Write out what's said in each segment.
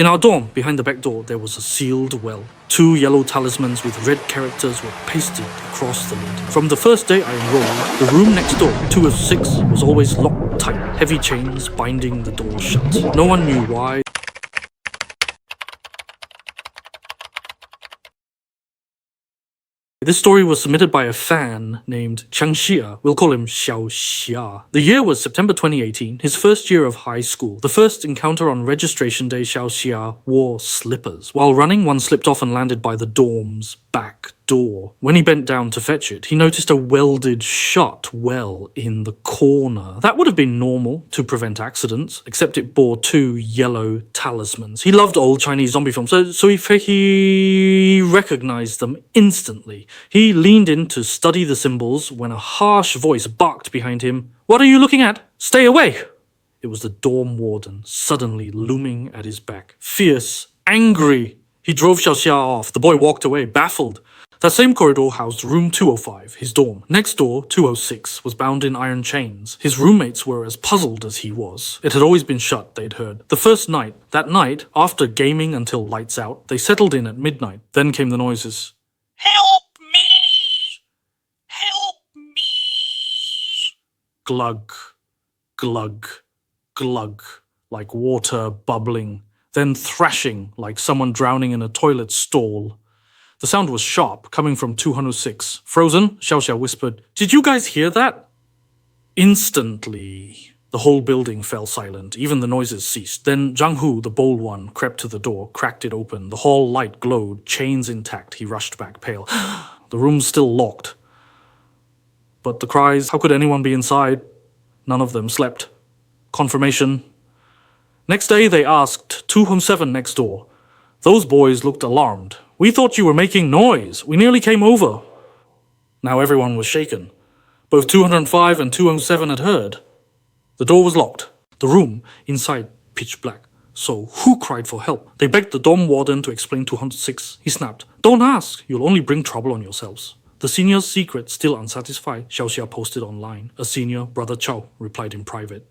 In our dorm, behind the back door, there was a sealed well. 2 yellow talismans with red characters were pasted across the lid. From the first day I enrolled, the room next door, 206, was always locked tight, heavy chains binding the door shut. No one knew why. This story was submitted by a fan named Qian Xia. We'll call him Xiao Jun. The year was September 2018, his first year of high school. The first encounter on registration day, Xiao Jun wore slippers. While running, one slipped off and landed by the dorm's back door. When he bent down to fetch it, he noticed a welded shut well in the corner. That would have been normal to prevent accidents, except it bore 2 yellow talismans. He loved old Chinese zombie films, so he recognized them instantly. He leaned in to study the symbols when a harsh voice barked behind him. "What are you looking at? Stay away!" It was the dorm warden, suddenly looming at his back. Fierce, angry. He drove Xiao Xia off. The boy walked away, baffled. That same corridor housed room 205, his dorm. Next door, 206, was bound in iron chains. His roommates were as puzzled as he was. It had always been shut, they'd heard. The first night, that night, after gaming until lights out, they settled in at midnight. Then came the noises. "Help me! Help me!" Glug, glug, glug, like water bubbling. Then thrashing, like someone drowning in a toilet stall. The sound was sharp, coming from 206. Frozen, Xiao Xia whispered, "Did you guys hear that?" Instantly, the whole building fell silent. Even the noises ceased. Then Zhang Hu, the bold one, crept to the door, cracked it open. The hall light glowed, chains intact. He rushed back, pale. The room's still locked. But the cries, how could anyone be inside? None of them slept. Confirmation. Next day, they asked 207 next door. Those boys looked alarmed. "We thought you were making noise. We nearly came over." Now everyone was shaken. Both 205 and 207 had heard. The door was locked. The room, inside, pitch black. So who cried for help? They begged the dorm warden to explain 206. He snapped, "Don't ask. You'll only bring trouble on yourselves." The senior's secret still unsatisfied, Xiao Xia posted online. A senior, Brother Chao, replied in private.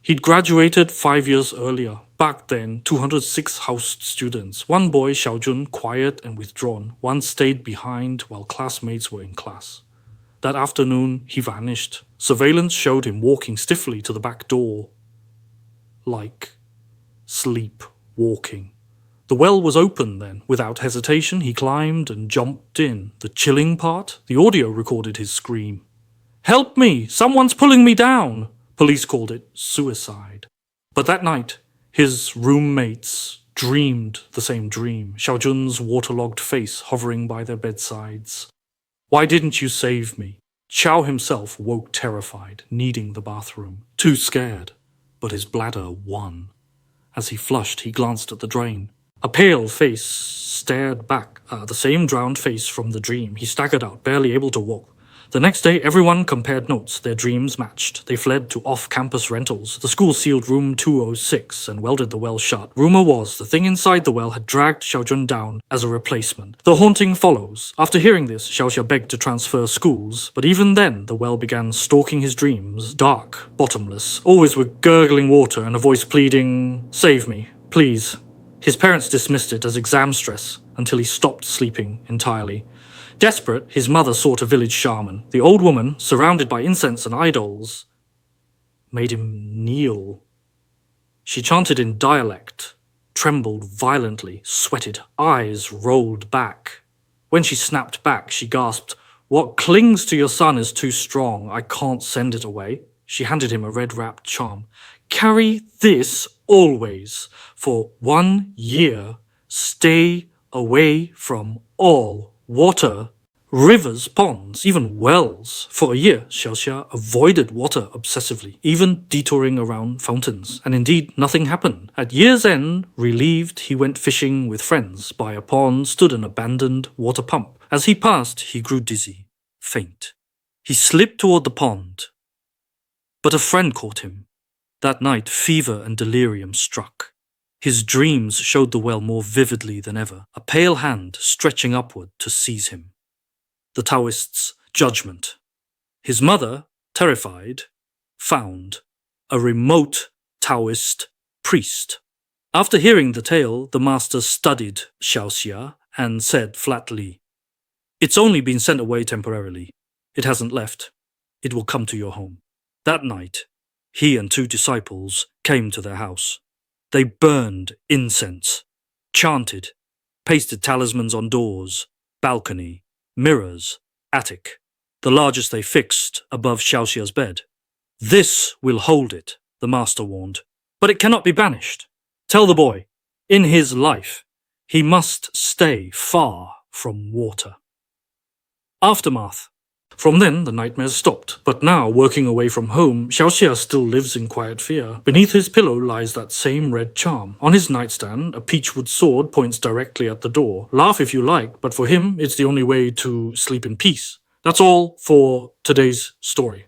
He'd graduated 5 years earlier. Back then, 206 housed students. One boy, Xiao Jun, quiet and withdrawn. One stayed behind while classmates were in class. That afternoon, he vanished. Surveillance showed him walking stiffly to the back door. Like sleepwalking. The well was open then. Without hesitation, he climbed and jumped in. The chilling part? The audio recorded his scream. "Help me! Someone's pulling me down!" Police called it suicide. But that night, his roommates dreamed the same dream. Xiao Jun's waterlogged face hovering by their bedsides. "Why didn't you save me?" Chao himself woke terrified, needing the bathroom. Too scared, but his bladder won. As he flushed, he glanced at the drain. A pale face stared back, the same drowned face from the dream. He staggered out, barely able to walk. The next day, everyone compared notes. Their dreams matched. They fled to off-campus rentals. The school sealed room 206 and welded the well shut. Rumor was the thing inside the well had dragged Xiao Jun down as a replacement. The haunting follows. After hearing this, Xiao Xia begged to transfer schools. But even then, the well began stalking his dreams. Dark, bottomless, always with gurgling water and a voice pleading, "Save me, please." His parents dismissed it as exam stress until he stopped sleeping entirely. Desperate, his mother sought a village shaman. The old woman, surrounded by incense and idols, made him kneel. She chanted in dialect, trembled violently, sweated, eyes rolled back. When she snapped back, she gasped, "What clings to your son is too strong. I can't send it away." She handed him a red-wrapped charm. "Carry this always. For 1 year, stay away from all water, rivers, ponds, even wells." For a year, Xiao Xia avoided water obsessively, even detouring around fountains. And indeed, nothing happened. At year's end, relieved, he went fishing with friends. By a pond stood an abandoned water pump. As he passed, he grew dizzy, faint. He slipped toward the pond. But a friend caught him. That night, fever and delirium struck. His dreams showed the well more vividly than ever, a pale hand stretching upward to seize him. The Taoist's judgment. His mother, terrified, found a remote Taoist priest After hearing the tale, the master studied Xiao Xia and said flatly, "It's only been sent away temporarily. It hasn't left. It will come to your home." That night, he and 2 disciples came to their house. They burned incense, chanted, pasted talismans on doors, balcony, mirrors, attic, the largest they fixed above Xiao Xia's bed. "This will hold it," the master warned, "but it cannot be banished. Tell the boy, in his life, he must stay far from water." Aftermath. From then, the nightmares stopped, but now, working away from home, Xiao Xia still lives in quiet fear. Beneath his pillow lies that same red charm. On his nightstand, a peachwood sword points directly at the door. Laugh if you like, but for him, it's the only way to sleep in peace. That's all for today's story.